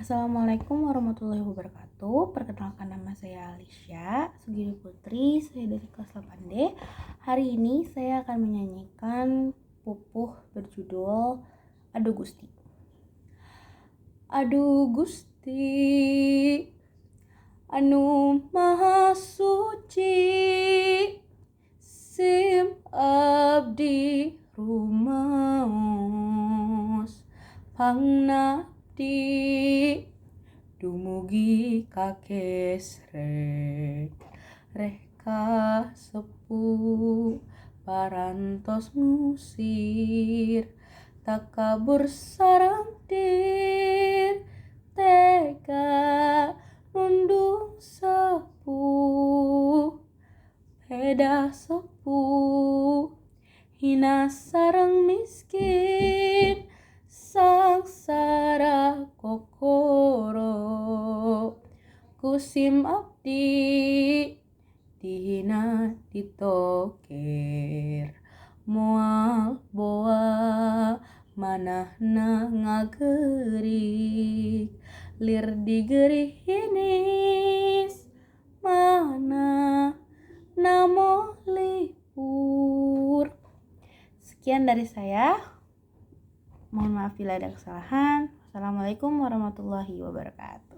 Assalamualaikum warahmatullahi wabarakatuh. Perkenalkan, nama saya Alicia Sugiri Putri, saya dari kelas 8D. Hari ini saya akan menyanyikan pupuh berjudul Aduh Gusti. Aduh Gusti, anu maha suci, sim abdi rumaos pangnabdi dumugi kakesrek reka sepuh parantos ngusir takabur sareng dir tega nundung sepuh beda sepuh hina sareng miskin sangsara kokoro kusim abdi dihina ditoker moal boa manahna ngagerik lir digerih hinis mana namo lipur. Sekian dari saya. Mohon maaf bila ada kesalahan. Wassalamualaikum warahmatullahi wabarakatuh.